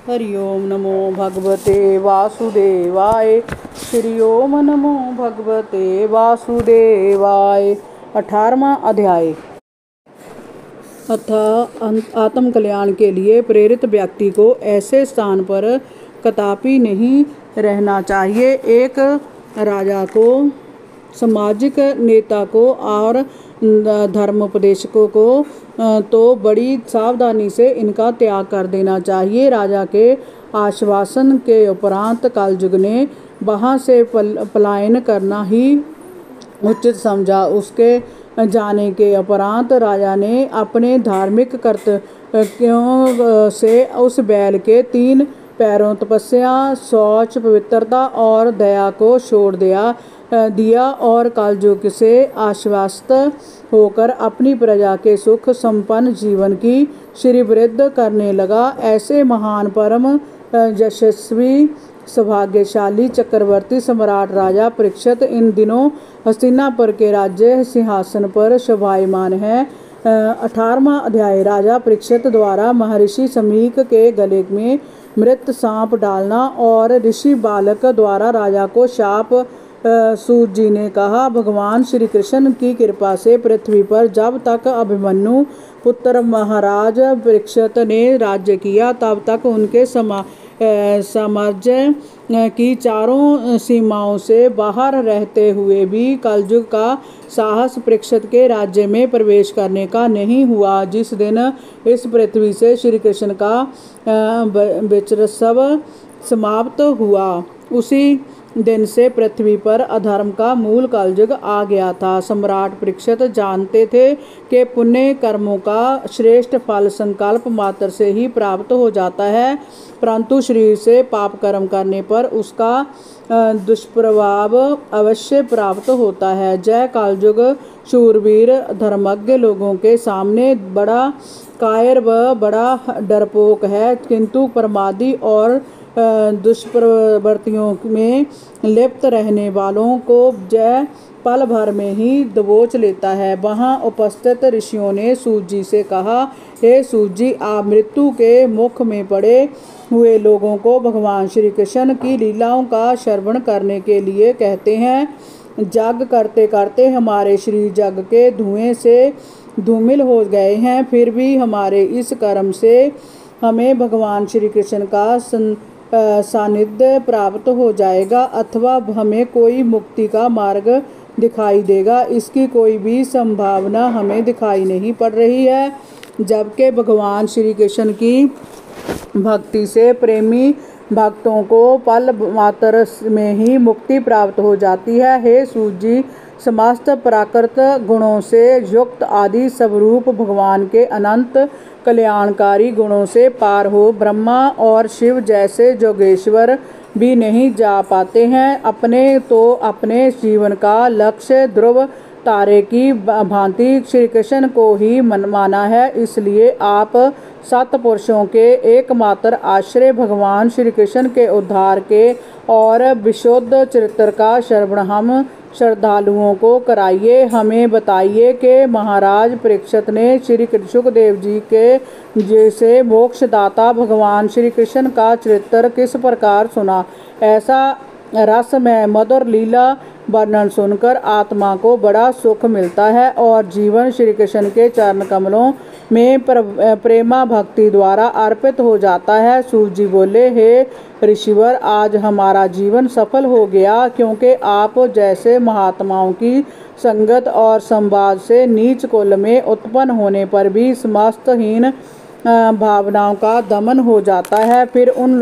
हरि ओम नमो भगवते वासुदेवाय। श्री ओम नमो भगवते वासुदेवाय। 18वां अध्याय। अतः आत्मकल्याण के लिए प्रेरित व्यक्ति को ऐसे स्थान पर कदापि नहीं रहना चाहिए। एक राजा को, सामाजिक नेता को और धर्मोपदेशकों को तो बड़ी सावधानी से इनका त्याग कर देना चाहिए। राजा के आश्वासन के उपरांत कलयुग ने वहाँ से पलायन करना ही उचित समझा। उसके जाने के उपरांत राजा ने अपने धार्मिक कर्तव्यों से उस बैल के 3 पैरों तपस्या, शौच, पवित्रता और दया को छोड़ दिया और कलयुग से आश्वस्त होकर अपनी प्रजा के सुख संपन्न जीवन की श्रीवृद्धि करने लगा। ऐसे महान परम यशस्वी सौभाग्यशाली चक्रवर्ती सम्राट राजा परीक्षित इन दिनों हस्तिनापुर के राज्य सिंहासन पर शोभायमान है। 18वां अध्याय। राजा परीक्षित द्वारा महर्षि समीक के गले में मृत सांप डालना और ऋषि बालक द्वारा राजा को शाप। सूत जी ने कहा, भगवान श्री कृष्ण की कृपा से पृथ्वी पर जब तक अभिमन्यु पुत्र महाराज परीक्षित ने राज्य किया तब तक उनके साम्राज्य की चारों सीमाओं से बाहर रहते हुए भी कलयुग का साहस परीक्षित के राज्य में प्रवेश करने का नहीं हुआ। जिस दिन इस पृथ्वी से श्री कृष्ण का विचरत्सव समाप्त हुआ उसी दिन से पृथ्वी पर अधर्म का मूल कलयुग आ गया था। सम्राट परीक्षित जानते थे कि पुण्य कर्मों का श्रेष्ठ फल संकल्प मात्र से ही प्राप्त हो जाता है, परंतु शरीर से पाप कर्म करने पर उसका दुष्प्रभाव अवश्य प्राप्त होता है। जय कलयुग शूरवीर धर्मज्ञ लोगों के सामने बड़ा कायर व बड़ा डरपोक है, किंतु प्रमादी और दुष्प्रवृत्तियों में लिप्त रहने वालों को जय पल भर में ही दबोच लेता है। वहां उपस्थित ऋषियों ने सूत जी से कहा, हे सूत जी, आप मृत्यु के मुख में पड़े हुए लोगों को भगवान श्री कृष्ण की लीलाओं का श्रवण करने के लिए कहते हैं। जग करते करते हमारे शरीर जग के धुएं से धूमिल हो गए हैं, फिर भी हमारे इस कर्म से हमें भगवान श्री कृष्ण का सानिध्य प्राप्त हो जाएगा अथवा हमें कोई मुक्ति का मार्ग दिखाई देगा, इसकी कोई भी संभावना हमें दिखाई नहीं पड़ रही है। जबकि भगवान श्री कृष्ण की भक्ति से प्रेमी भक्तों को पल मात्र में ही मुक्ति प्राप्त हो जाती है। हे सूत जी, समस्त प्राकृत गुणों से युक्त आदि स्वरूप भगवान के अनंत कल्याणकारी गुणों से पार हो ब्रह्मा और शिव जैसे जोगेश्वर भी नहीं जा पाते हैं। अपने जीवन का लक्ष्य ध्रुव तारे की भांति श्री कृष्ण को ही माना है, इसलिए आप सत्पुरुषों के एकमात्र आश्रय भगवान श्री कृष्ण के उद्धार के और विशुद्ध चरित्र का श्रवण हम श्रद्धालुओं को कराइए। हमें बताइए कि महाराज परीक्षित ने श्री सुखदेव जी के जैसे मोक्षदाता भगवान श्री कृष्ण का चरित्र किस प्रकार सुना। ऐसा रसमय मधुर लीला वर्णन सुनकर आत्मा को बड़ा सुख मिलता है और जीवन श्री कृष्ण के चरण कमलों में प्रेमा भक्ति द्वारा अर्पित हो जाता है। सूत जी बोले, हे ऋषिवर, आज हमारा जीवन सफल हो गया, क्योंकि आप जैसे महात्माओं की संगत और संवाद से नीच कुल में उत्पन्न होने पर भी समस्तहीन भावनाओं का दमन हो जाता है। फिर उन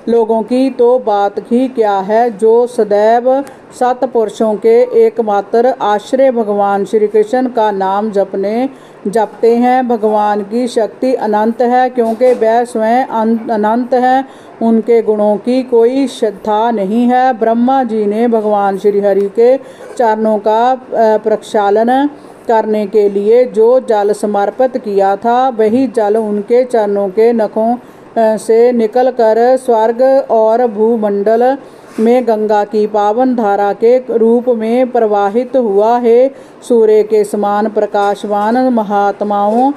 लोगों की तो बात ही क्या है जो सदैव सत्पुरुषों के एकमात्र आश्रय भगवान श्री कृष्ण का नाम जपते हैं। भगवान की शक्ति अनंत है, क्योंकि वह स्वयं अनंत है, उनके गुणों की कोई श्रद्धा नहीं है। ब्रह्मा जी ने भगवान श्री हरि के चरणों का प्रक्षालन करने के लिए जो जल समर्पित किया था, वही जल उनके चरणों के नखों से निकलकर स्वर्ग और भूमंडल में गंगा की पावन धारा के रूप में प्रवाहित हुआ है। सूर्य के समान प्रकाशवान महात्माओं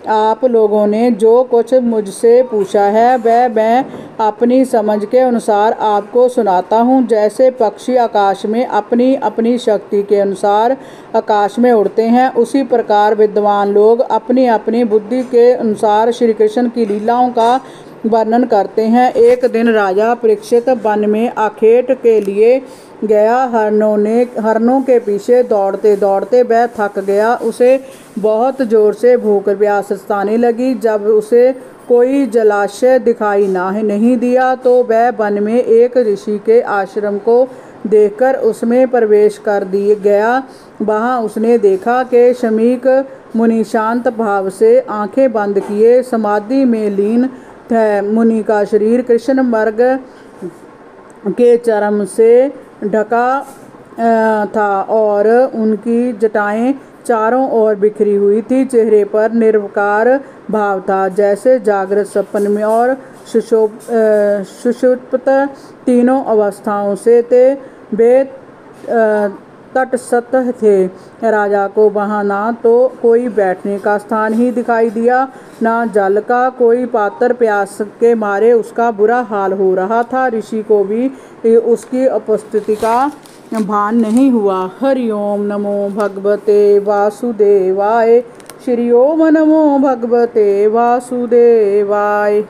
आप लोगों ने जो कुछ मुझसे पूछा है वह मैं अपनी समझ के अनुसार आपको सुनाता हूँ। जैसे पक्षी आकाश में अपनी अपनी शक्ति के अनुसार आकाश में उड़ते हैं, उसी प्रकार विद्वान लोग अपनी अपनी बुद्धि के अनुसार श्री कृष्ण की लीलाओं का वर्णन करते हैं। एक दिन राजा परीक्षित वन में आखेट के लिए गया। हरणों के पीछे दौड़ते दौड़ते वह थक गया। उसे बहुत जोर से भूख प्यास सताने लगी। जब उसे कोई जलाशय दिखाई नहीं दिया तो वह वन में एक ऋषि के आश्रम को देखकर उसमें प्रवेश कर गया। वहाँ उसने देखा कि शमीक मुनि शांत भाव से आंखें बंद किए समाधि में लीन है। मुनि का शरीर कृष्ण मृग के चर्म से ढका था और उनकी जटाएं चारों ओर बिखरी हुई थी। चेहरे पर निर्विकार भाव था, जैसे जागृत, सपन में और सुषुप्त तीनों अवस्थाओं से वे तटस्थ थे। राजा को वहाँ ना तो कोई बैठने का स्थान ही दिखाई दिया, ना जल का कोई पात्र। प्यास के मारे उसका बुरा हाल हो रहा था। ऋषि को भी उसकी उपस्थिति का भान नहीं हुआ। हरि ओम नमो भगवते वासुदेवाय। श्री ओम नमो भगवते वासुदेवाय।